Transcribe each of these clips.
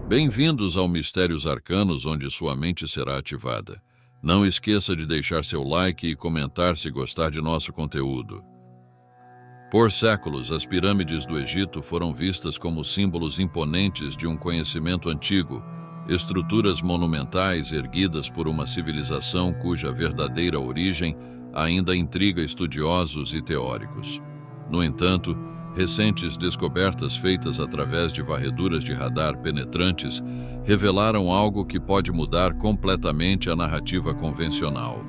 Bem-vindos ao Mistérios Arcanos, onde sua mente será ativada. Não esqueça de deixar seu like e comentar se gostar de nosso conteúdo. Por séculos, as pirâmides do Egito foram vistas como símbolos imponentes de um conhecimento antigo, estruturas monumentais erguidas por uma civilização cuja verdadeira origem ainda intriga estudiosos e teóricos. No entanto, recentes descobertas feitas através de varreduras de radar penetrantes revelaram algo que pode mudar completamente a narrativa convencional.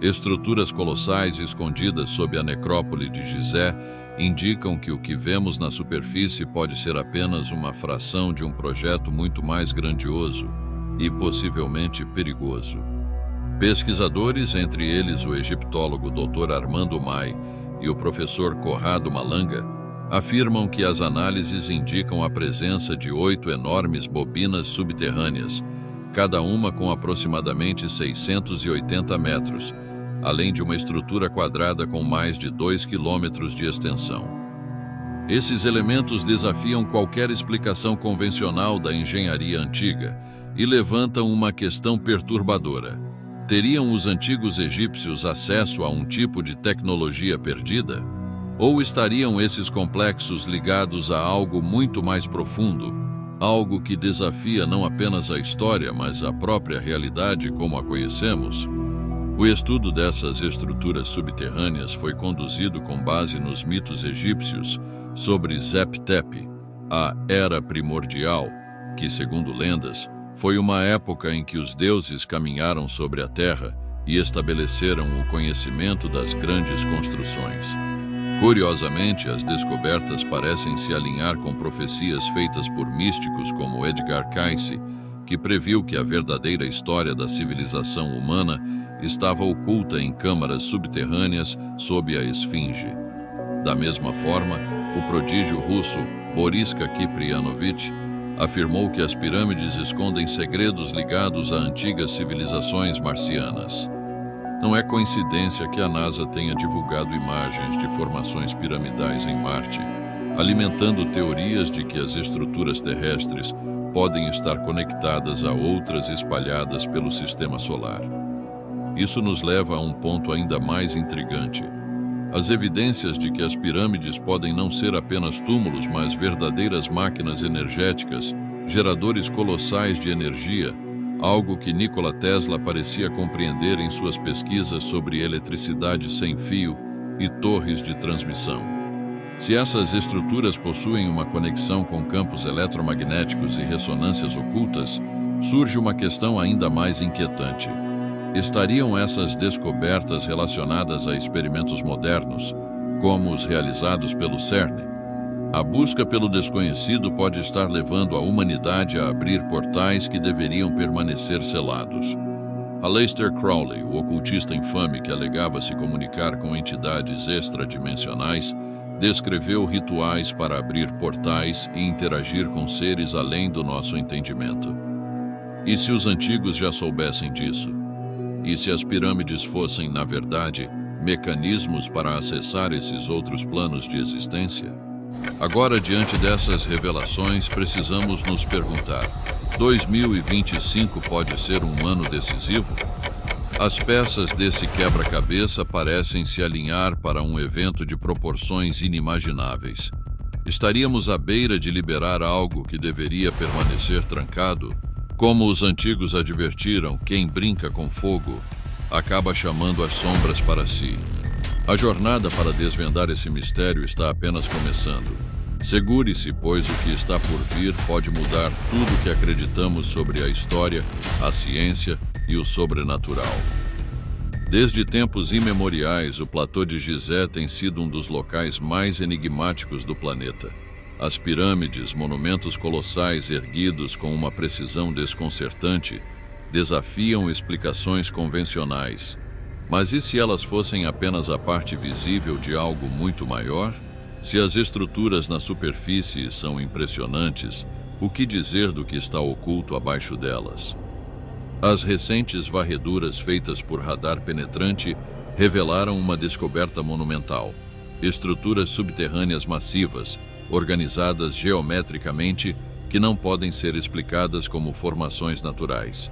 Estruturas colossais escondidas sob a necrópole de Gizé indicam que o que vemos na superfície pode ser apenas uma fração de um projeto muito mais grandioso e possivelmente perigoso. Pesquisadores, entre eles o egiptólogo Dr. Armando Mai e o professor Corrado Malanga, afirmam que as análises indicam a presença de 8 enormes bobinas subterrâneas, cada uma com aproximadamente 680 metros, além de uma estrutura quadrada com mais de 2 quilômetros de extensão. Esses elementos desafiam qualquer explicação convencional da engenharia antiga e levantam uma questão perturbadora. Teriam os antigos egípcios acesso a um tipo de tecnologia perdida? Ou estariam esses complexos ligados a algo muito mais profundo, algo que desafia não apenas a história, mas a própria realidade como a conhecemos? O estudo dessas estruturas subterrâneas foi conduzido com base nos mitos egípcios sobre Zep-Tepi, a Era Primordial, que, segundo lendas, foi uma época em que os deuses caminharam sobre a Terra e estabeleceram o conhecimento das grandes construções. Curiosamente, as descobertas parecem se alinhar com profecias feitas por místicos como Edgar Cayce, que previu que a verdadeira história da civilização humana estava oculta em câmaras subterrâneas sob a Esfinge. Da mesma forma, o prodígio russo Boriska Kiprianovich afirmou que as pirâmides escondem segredos ligados a antigas civilizações marcianas. Não é coincidência que a NASA tenha divulgado imagens de formações piramidais em Marte, alimentando teorias de que as estruturas terrestres podem estar conectadas a outras espalhadas pelo sistema solar. Isso nos leva a um ponto ainda mais intrigante. As evidências de que as pirâmides podem não ser apenas túmulos, mas verdadeiras máquinas energéticas, geradores colossais de energia, algo que Nikola Tesla parecia compreender em suas pesquisas sobre eletricidade sem fio e torres de transmissão. Se essas estruturas possuem uma conexão com campos eletromagnéticos e ressonâncias ocultas, surge uma questão ainda mais inquietante. Estariam essas descobertas relacionadas a experimentos modernos, como os realizados pelo CERN? A busca pelo desconhecido pode estar levando a humanidade a abrir portais que deveriam permanecer selados. Aleister Crowley, o ocultista infame que alegava se comunicar com entidades extradimensionais, descreveu rituais para abrir portais e interagir com seres além do nosso entendimento. E se os antigos já soubessem disso? E se as pirâmides fossem, na verdade, mecanismos para acessar esses outros planos de existência? Agora, diante dessas revelações, precisamos nos perguntar: 2025 pode ser um ano decisivo? As peças desse quebra-cabeça parecem se alinhar para um evento de proporções inimagináveis. Estaríamos à beira de liberar algo que deveria permanecer trancado? Como os antigos advertiram, quem brinca com fogo acaba chamando as sombras para si. A jornada para desvendar esse mistério está apenas começando. Segure-se, pois o que está por vir pode mudar tudo o que acreditamos sobre a história, a ciência e o sobrenatural. Desde tempos imemoriais, o platô de Gizé tem sido um dos locais mais enigmáticos do planeta. As pirâmides, monumentos colossais erguidos com uma precisão desconcertante, desafiam explicações convencionais. Mas e se elas fossem apenas a parte visível de algo muito maior? Se as estruturas na superfície são impressionantes, o que dizer do que está oculto abaixo delas? As recentes varreduras feitas por radar penetrante revelaram uma descoberta monumental: estruturas subterrâneas massivas, organizadas geometricamente, que não podem ser explicadas como formações naturais.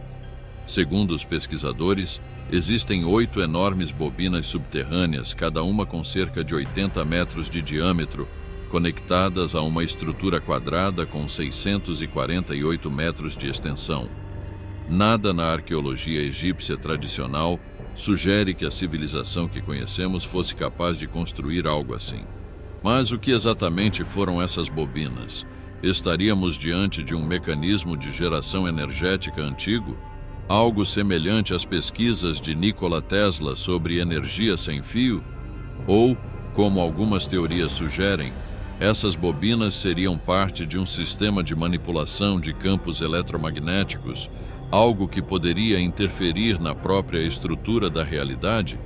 Segundo os pesquisadores, existem 8 enormes bobinas subterrâneas, cada uma com cerca de 80 metros de diâmetro, conectadas a uma estrutura quadrada com 648 metros de extensão. Nada na arqueologia egípcia tradicional sugere que a civilização que conhecemos fosse capaz de construir algo assim. Mas o que exatamente foram essas bobinas? Estaríamos diante de um mecanismo de geração energética antigo? Algo semelhante às pesquisas de Nikola Tesla sobre energia sem fio? Ou, como algumas teorias sugerem, essas bobinas seriam parte de um sistema de manipulação de campos eletromagnéticos, algo que poderia interferir na própria estrutura da realidade?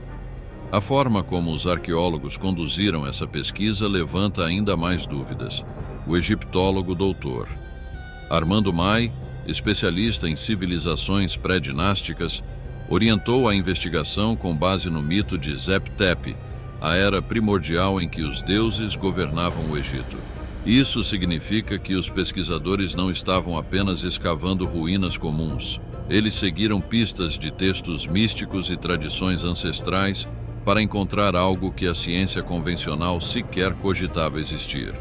A forma como os arqueólogos conduziram essa pesquisa levanta ainda mais dúvidas. O egiptólogo Dr. Armando Mai, especialista em civilizações pré-dinásticas, orientou a investigação com base no mito de Zep-Tepi, a era primordial em que os deuses governavam o Egito. Isso significa que os pesquisadores não estavam apenas escavando ruínas comuns. Eles seguiram pistas de textos místicos e tradições ancestrais para encontrar algo que a ciência convencional sequer cogitava existir.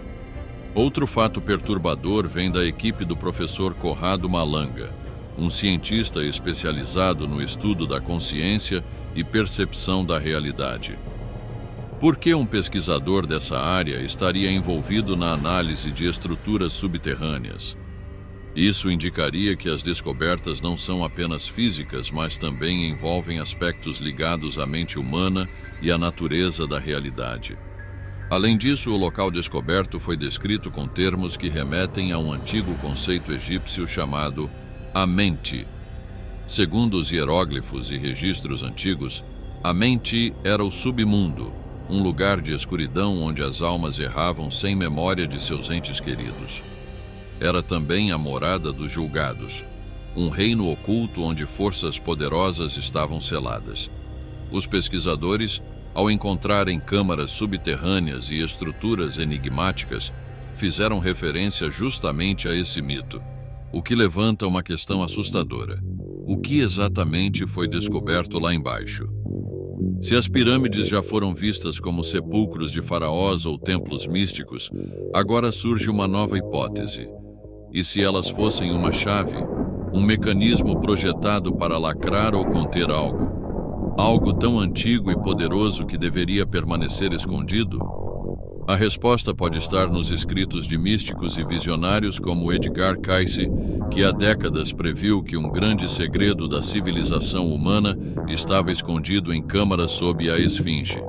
Outro fato perturbador vem da equipe do professor Corrado Malanga, um cientista especializado no estudo da consciência e percepção da realidade. Por que um pesquisador dessa área estaria envolvido na análise de estruturas subterrâneas? Isso indicaria que as descobertas não são apenas físicas, mas também envolvem aspectos ligados à mente humana e à natureza da realidade. Além disso, o local descoberto foi descrito com termos que remetem a um antigo conceito egípcio chamado Amenti. Segundo os hieróglifos e registros antigos, Amenti era o submundo, um lugar de escuridão onde as almas erravam sem memória de seus entes queridos. Era também a morada dos julgados, um reino oculto onde forças poderosas estavam seladas. Os pesquisadores, ao encontrarem câmaras subterrâneas e estruturas enigmáticas, fizeram referência justamente a esse mito, o que levanta uma questão assustadora. O que exatamente foi descoberto lá embaixo? Se as pirâmides já foram vistas como sepulcros de faraós ou templos místicos, agora surge uma nova hipótese. E se elas fossem uma chave, um mecanismo projetado para lacrar ou conter algo? Algo tão antigo e poderoso que deveria permanecer escondido? A resposta pode estar nos escritos de místicos e visionários como Edgar Cayce, que há décadas previu que um grande segredo da civilização humana estava escondido em câmaras sob a Esfinge.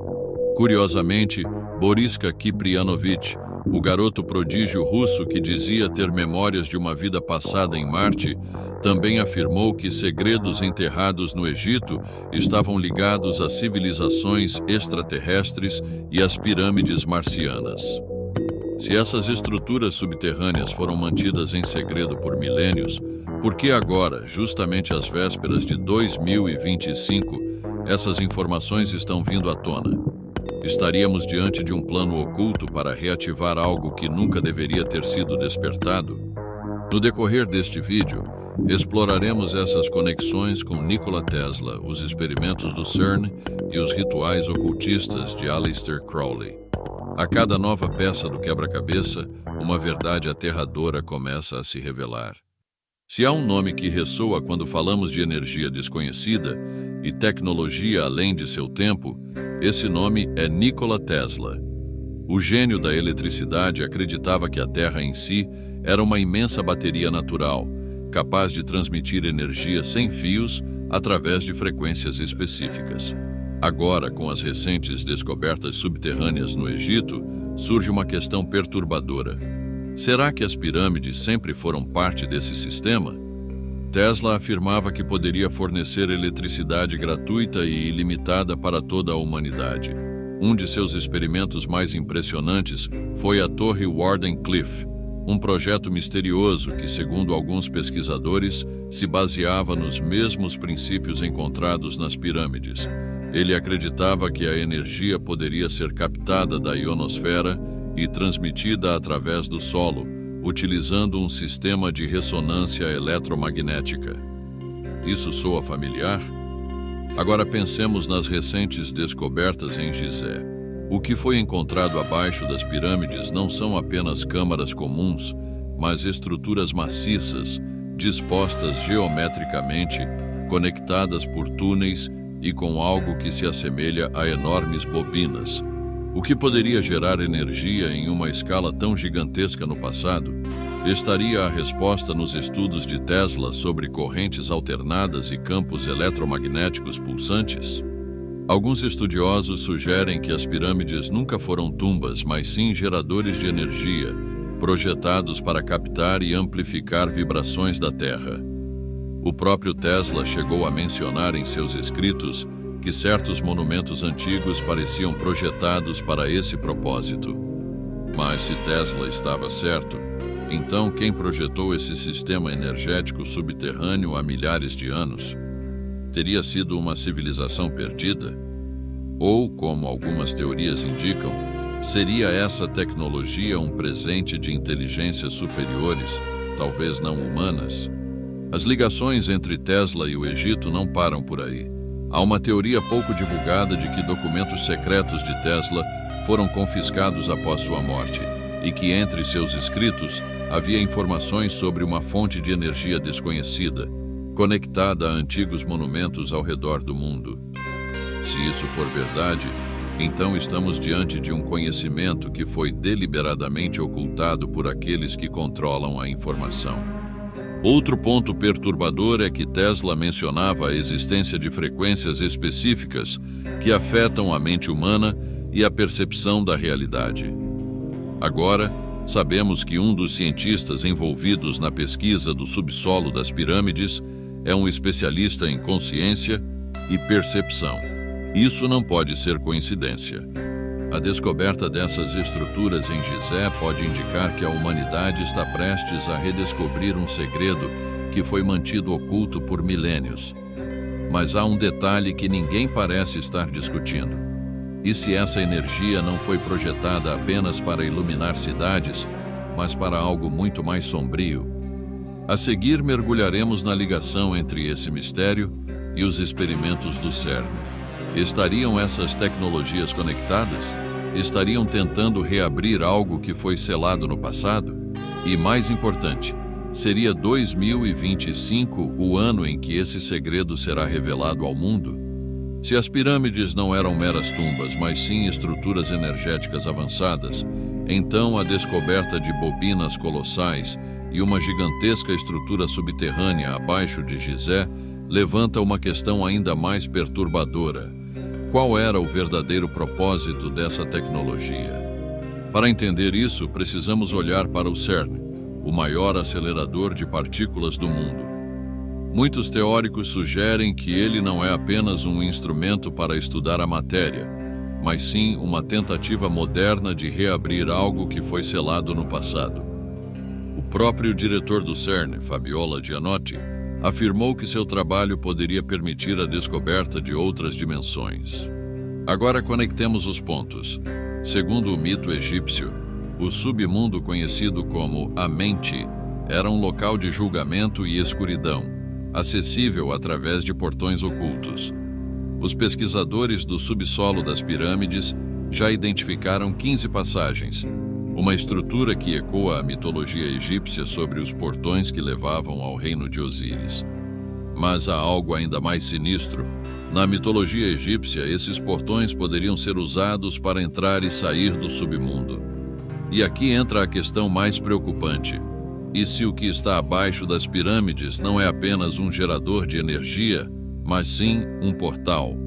Curiosamente, Boriska Kiprianovich, o garoto prodígio russo que dizia ter memórias de uma vida passada em Marte, também afirmou que segredos enterrados no Egito estavam ligados a civilizações extraterrestres e às pirâmides marcianas. Se essas estruturas subterrâneas foram mantidas em segredo por milênios, por que agora, justamente às vésperas de 2025, essas informações estão vindo à tona? Estaríamos diante de um plano oculto para reativar algo que nunca deveria ter sido despertado? No decorrer deste vídeo, exploraremos essas conexões com Nikola Tesla, os experimentos do CERN e os rituais ocultistas de Aleister Crowley. A cada nova peça do quebra-cabeça, uma verdade aterradora começa a se revelar. Se há um nome que ressoa quando falamos de energia desconhecida e tecnologia além de seu tempo, esse nome é Nikola Tesla. O gênio da eletricidade acreditava que a Terra em si era uma imensa bateria natural, capaz de transmitir energia sem fios através de frequências específicas. Agora, com as recentes descobertas subterrâneas no Egito, surge uma questão perturbadora. Será que as pirâmides sempre foram parte desse sistema? Tesla afirmava que poderia fornecer eletricidade gratuita e ilimitada para toda a humanidade. Um de seus experimentos mais impressionantes foi a Torre Wardenclyffe, Um projeto misterioso que, segundo alguns pesquisadores, se baseava nos mesmos princípios encontrados nas pirâmides. Ele acreditava que a energia poderia ser captada da ionosfera e transmitida através do solo, utilizando um sistema de ressonância eletromagnética. Isso soa familiar? Agora pensemos nas recentes descobertas em Gizé. O que foi encontrado abaixo das pirâmides não são apenas câmaras comuns, mas estruturas maciças, dispostas geometricamente, conectadas por túneis e com algo que se assemelha a enormes bobinas. O que poderia gerar energia em uma escala tão gigantesca no passado? Estaria a resposta nos estudos de Tesla sobre correntes alternadas e campos eletromagnéticos pulsantes? Alguns estudiosos sugerem que as pirâmides nunca foram tumbas, mas sim geradores de energia, projetados para captar e amplificar vibrações da Terra. O próprio Tesla chegou a mencionar em seus escritos que certos monumentos antigos pareciam projetados para esse propósito. Mas se Tesla estava certo, então quem projetou esse sistema energético subterrâneo há milhares de anos? Teria sido uma civilização perdida? Ou, como algumas teorias indicam, seria essa tecnologia um presente de inteligências superiores, talvez não humanas? As ligações entre Tesla e o Egito não param por aí. Há uma teoria pouco divulgada de que documentos secretos de Tesla foram confiscados após sua morte e que entre seus escritos havia informações sobre uma fonte de energia desconhecida, conectada a antigos monumentos ao redor do mundo. Se isso for verdade, então estamos diante de um conhecimento que foi deliberadamente ocultado por aqueles que controlam a informação. Outro ponto perturbador é que Tesla mencionava a existência de frequências específicas que afetam a mente humana e a percepção da realidade. Agora, sabemos que um dos cientistas envolvidos na pesquisa do subsolo das pirâmides é um especialista em consciência e percepção. Isso não pode ser coincidência. A descoberta dessas estruturas em Gizé pode indicar que a humanidade está prestes a redescobrir um segredo que foi mantido oculto por milênios. Mas há um detalhe que ninguém parece estar discutindo. E se essa energia não foi projetada apenas para iluminar cidades, mas para algo muito mais sombrio? A seguir, mergulharemos na ligação entre esse mistério e os experimentos do CERN. Estariam essas tecnologias conectadas? Estariam tentando reabrir algo que foi selado no passado? E mais importante, seria 2025 o ano em que esse segredo será revelado ao mundo? Se as pirâmides não eram meras tumbas, mas sim estruturas energéticas avançadas, então a descoberta de bobinas colossais e uma gigantesca estrutura subterrânea abaixo de Gizé levanta uma questão ainda mais perturbadora. Qual era o verdadeiro propósito dessa tecnologia? Para entender isso, precisamos olhar para o CERN, o maior acelerador de partículas do mundo. Muitos teóricos sugerem que ele não é apenas um instrumento para estudar a matéria, mas sim uma tentativa moderna de reabrir algo que foi selado no passado. O próprio diretor do CERN, Fabiola Gianotti, afirmou que seu trabalho poderia permitir a descoberta de outras dimensões. Agora conectemos os pontos. Segundo o mito egípcio, o submundo conhecido como a mente era um local de julgamento e escuridão, acessível através de portões ocultos. Os pesquisadores do subsolo das pirâmides já identificaram 15 passagens, uma estrutura que ecoa a mitologia egípcia sobre os portões que levavam ao reino de Osíris. Mas há algo ainda mais sinistro. Na mitologia egípcia, esses portões poderiam ser usados para entrar e sair do submundo. E aqui entra a questão mais preocupante. E se o que está abaixo das pirâmides não é apenas um gerador de energia, mas sim um portal?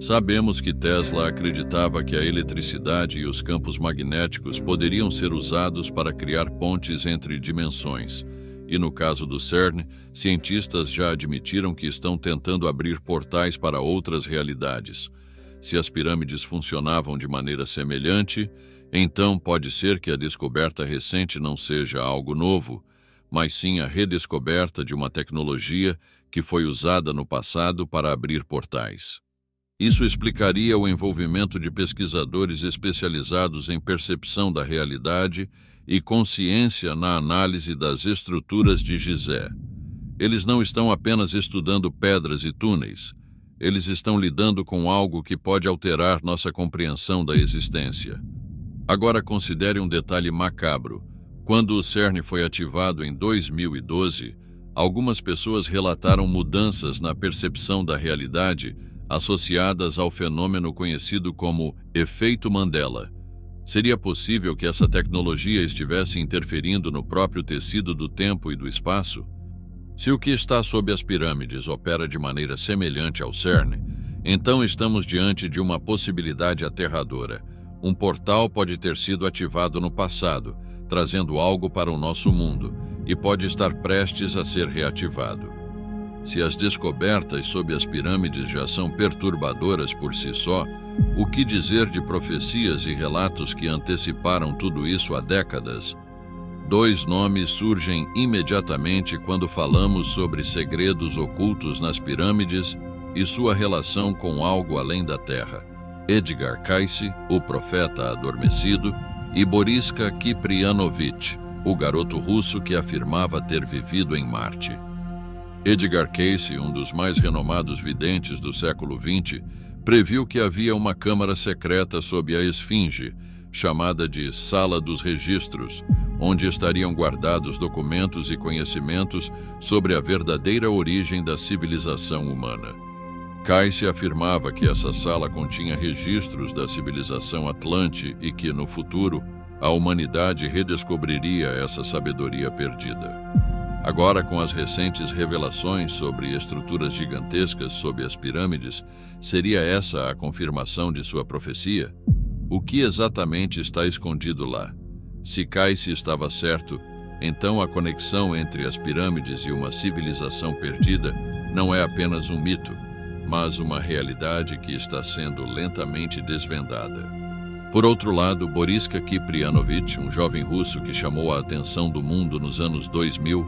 Sabemos que Tesla acreditava que a eletricidade e os campos magnéticos poderiam ser usados para criar pontes entre dimensões. E no caso do CERN, cientistas já admitiram que estão tentando abrir portais para outras realidades. Se as pirâmides funcionavam de maneira semelhante, então pode ser que a descoberta recente não seja algo novo, mas sim a redescoberta de uma tecnologia que foi usada no passado para abrir portais. Isso explicaria o envolvimento de pesquisadores especializados em percepção da realidade e consciência na análise das estruturas de Gizé. Eles não estão apenas estudando pedras e túneis, eles estão lidando com algo que pode alterar nossa compreensão da existência. Agora considere um detalhe macabro. Quando o CERN foi ativado em 2012, algumas pessoas relataram mudanças na percepção da realidade associadas ao fenômeno conhecido como efeito Mandela. Seria possível que essa tecnologia estivesse interferindo no próprio tecido do tempo e do espaço? Se o que está sob as pirâmides opera de maneira semelhante ao CERN, então estamos diante de uma possibilidade aterradora. Um portal pode ter sido ativado no passado, trazendo algo para o nosso mundo, e pode estar prestes a ser reativado. Se as descobertas sob as pirâmides já são perturbadoras por si só, o que dizer de profecias e relatos que anteciparam tudo isso há décadas? Dois nomes surgem imediatamente quando falamos sobre segredos ocultos nas pirâmides e sua relação com algo além da Terra: Edgar Cayce, o profeta adormecido, e Boriska Kiprianovich, o garoto russo que afirmava ter vivido em Marte. Edgar Cayce, um dos mais renomados videntes do século XX, previu que havia uma câmara secreta sob a Esfinge, chamada de Sala dos Registros, onde estariam guardados documentos e conhecimentos sobre a verdadeira origem da civilização humana. Cayce afirmava que essa sala continha registros da civilização Atlante e que, no futuro, a humanidade redescobriria essa sabedoria perdida. Agora, com as recentes revelações sobre estruturas gigantescas sob as pirâmides, seria essa a confirmação de sua profecia? O que exatamente está escondido lá? Se Cayce estava certo, então a conexão entre as pirâmides e uma civilização perdida não é apenas um mito, mas uma realidade que está sendo lentamente desvendada. Por outro lado, Boriska Kiprianovich, um jovem russo que chamou a atenção do mundo nos anos 2000,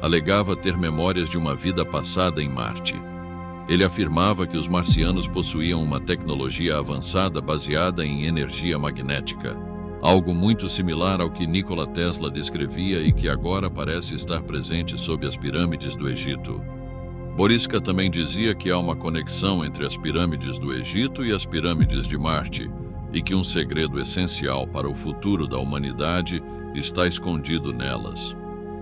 alegava ter memórias de uma vida passada em Marte. Ele afirmava que os marcianos possuíam uma tecnologia avançada baseada em energia magnética, algo muito similar ao que Nikola Tesla descrevia e que agora parece estar presente sob as pirâmides do Egito. Boriska também dizia que há uma conexão entre as pirâmides do Egito e as pirâmides de Marte, e que um segredo essencial para o futuro da humanidade está escondido nelas.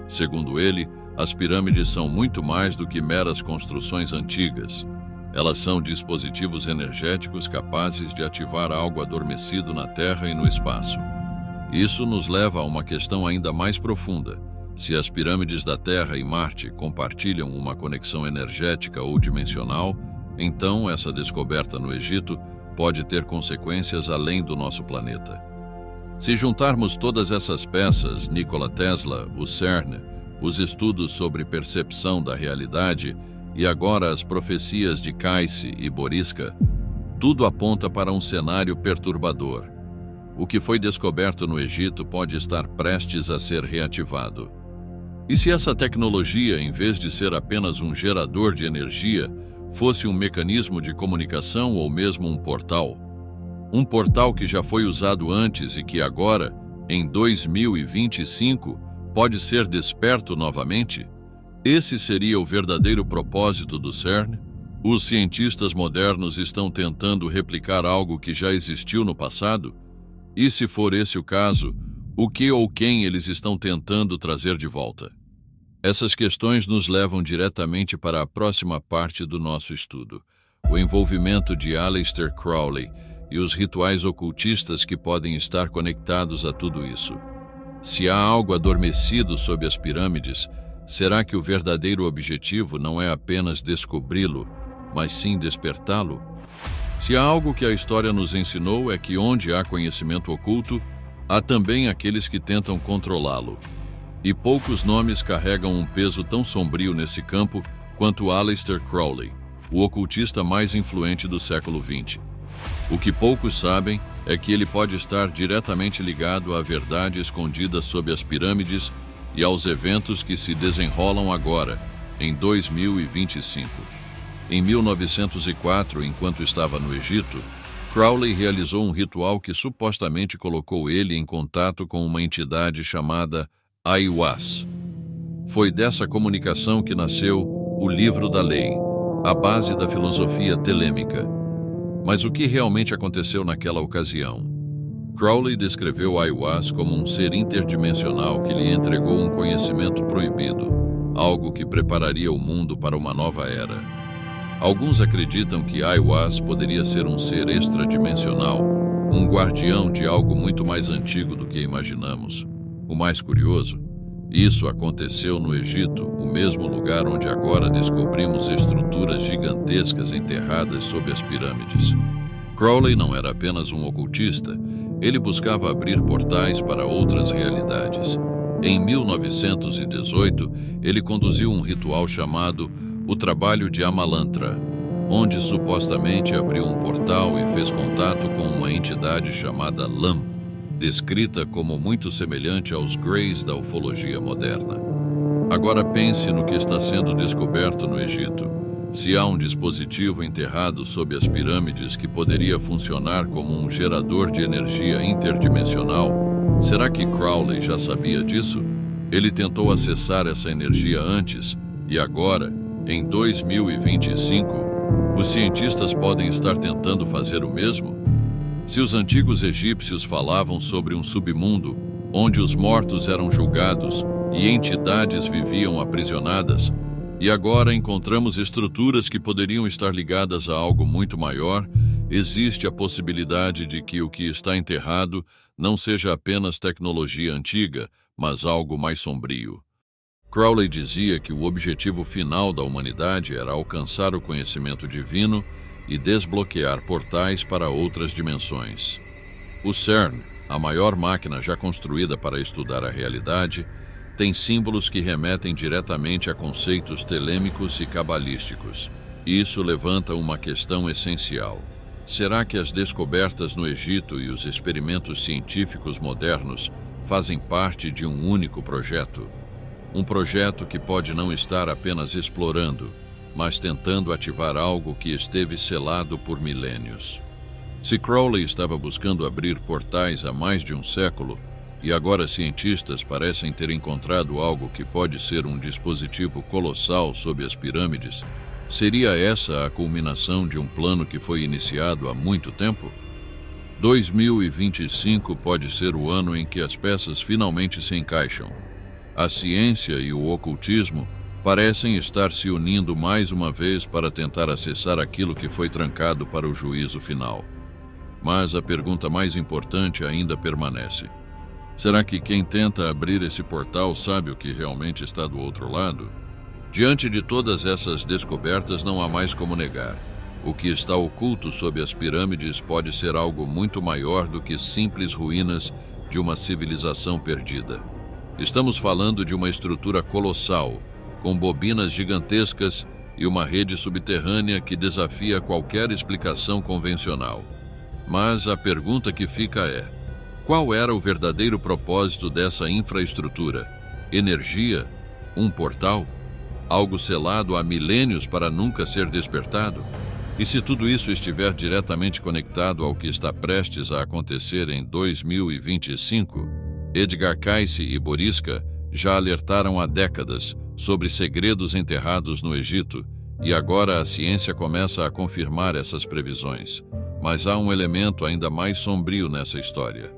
Segundo ele, as pirâmides são muito mais do que meras construções antigas. Elas são dispositivos energéticos capazes de ativar algo adormecido na Terra e no espaço. Isso nos leva a uma questão ainda mais profunda. Se as pirâmides da Terra e Marte compartilham uma conexão energética ou dimensional, então essa descoberta no Egito pode ter consequências além do nosso planeta. Se juntarmos todas essas peças, Nikola Tesla, o CERN, os estudos sobre percepção da realidade e agora as profecias de Cayce e Boriska, tudo aponta para um cenário perturbador. O que foi descoberto no Egito pode estar prestes a ser reativado. E se essa tecnologia, em vez de ser apenas um gerador de energia, fosse um mecanismo de comunicação ou mesmo um portal? Um portal que já foi usado antes e que agora, em 2025, pode ser desperto novamente? Esse seria o verdadeiro propósito do CERN? Os cientistas modernos estão tentando replicar algo que já existiu no passado? E se for esse o caso, o que ou quem eles estão tentando trazer de volta? Essas questões nos levam diretamente para a próxima parte do nosso estudo, o envolvimento de Aleister Crowley e os rituais ocultistas que podem estar conectados a tudo isso. Se há algo adormecido sob as pirâmides, será que o verdadeiro objetivo não é apenas descobri-lo, mas sim despertá-lo? Se há algo que a história nos ensinou é que onde há conhecimento oculto, há também aqueles que tentam controlá-lo. E poucos nomes carregam um peso tão sombrio nesse campo quanto Aleister Crowley, o ocultista mais influente do século XX. O que poucos sabem é que ele pode estar diretamente ligado à verdade escondida sob as pirâmides e aos eventos que se desenrolam agora, em 2025. Em 1904, enquanto estava no Egito, Crowley realizou um ritual que supostamente colocou ele em contato com uma entidade chamada Aiwass. Foi dessa comunicação que nasceu o Livro da Lei, a base da filosofia telêmica. Mas o que realmente aconteceu naquela ocasião? Crowley descreveu Aiwass como um ser interdimensional que lhe entregou um conhecimento proibido, algo que prepararia o mundo para uma nova era. Alguns acreditam que Aiwass poderia ser um ser extradimensional, um guardião de algo muito mais antigo do que imaginamos. O mais curioso, isso aconteceu no Egito, o mesmo lugar onde agora descobrimos estruturas gigantescas enterradas sob as pirâmides. Crowley não era apenas um ocultista, ele buscava abrir portais para outras realidades. Em 1918, ele conduziu um ritual chamado o Trabalho de Amalantra, onde supostamente abriu um portal e fez contato com uma entidade chamada Lam, descrita como muito semelhante aos Greys da ufologia moderna. Agora pense no que está sendo descoberto no Egito. Se há um dispositivo enterrado sob as pirâmides que poderia funcionar como um gerador de energia interdimensional, será que Crowley já sabia disso? Ele tentou acessar essa energia antes e agora, em 2025, os cientistas podem estar tentando fazer o mesmo? Se os antigos egípcios falavam sobre um submundo, onde os mortos eram julgados e entidades viviam aprisionadas, e agora encontramos estruturas que poderiam estar ligadas a algo muito maior, existe a possibilidade de que o que está enterrado não seja apenas tecnologia antiga, mas algo mais sombrio. Crowley dizia que o objetivo final da humanidade era alcançar o conhecimento divino e desbloquear portais para outras dimensões. O CERN, a maior máquina já construída para estudar a realidade, tem símbolos que remetem diretamente a conceitos telêmicos e cabalísticos. Isso levanta uma questão essencial. Será que as descobertas no Egito e os experimentos científicos modernos fazem parte de um único projeto? Um projeto que pode não estar apenas explorando, mas tentando ativar algo que esteve selado por milênios. Se Crowley estava buscando abrir portais há mais de um século, e agora cientistas parecem ter encontrado algo que pode ser um dispositivo colossal sob as pirâmides, seria essa a culminação de um plano que foi iniciado há muito tempo? 2025 pode ser o ano em que as peças finalmente se encaixam. A ciência e o ocultismo parecem estar se unindo mais uma vez para tentar acessar aquilo que foi trancado para o juízo final. Mas a pergunta mais importante ainda permanece. Será que quem tenta abrir esse portal sabe o que realmente está do outro lado? Diante de todas essas descobertas, não há mais como negar. O que está oculto sob as pirâmides pode ser algo muito maior do que simples ruínas de uma civilização perdida. Estamos falando de uma estrutura colossal, com bobinas gigantescas e uma rede subterrânea que desafia qualquer explicação convencional. Mas a pergunta que fica é: qual era o verdadeiro propósito dessa infraestrutura? Energia? Um portal? Algo selado há milênios para nunca ser despertado? E se tudo isso estiver diretamente conectado ao que está prestes a acontecer em 2025, Edgar Cayce e Boriska já alertaram há décadas sobre segredos enterrados no Egito, e agora a ciência começa a confirmar essas previsões. Mas há um elemento ainda mais sombrio nessa história.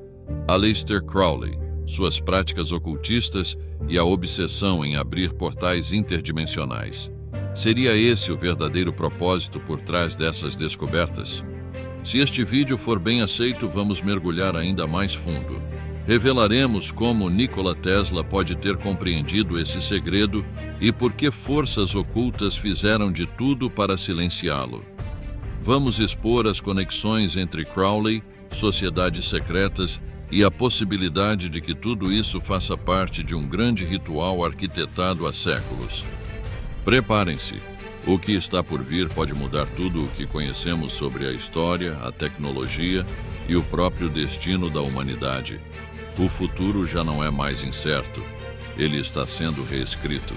Aleister Crowley, suas práticas ocultistas e a obsessão em abrir portais interdimensionais. Seria esse o verdadeiro propósito por trás dessas descobertas? Se este vídeo for bem aceito, vamos mergulhar ainda mais fundo. Revelaremos como Nikola Tesla pode ter compreendido esse segredo e por que forças ocultas fizeram de tudo para silenciá-lo. Vamos expor as conexões entre Crowley, sociedades secretas e a possibilidade de que tudo isso faça parte de um grande ritual arquitetado há séculos. Preparem-se, O que está por vir pode mudar tudo o que conhecemos sobre a história, a tecnologia e o próprio destino da humanidade. O futuro já não é mais incerto. Ele está sendo reescrito.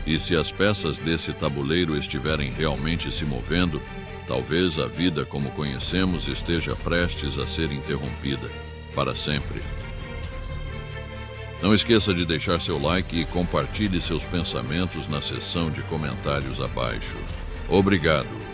E se as peças desse tabuleiro estiverem realmente se movendo, talvez a vida como conhecemos esteja prestes a ser interrompida para sempre. Não esqueça de deixar seu like e compartilhe seus pensamentos na seção de comentários abaixo. Obrigado!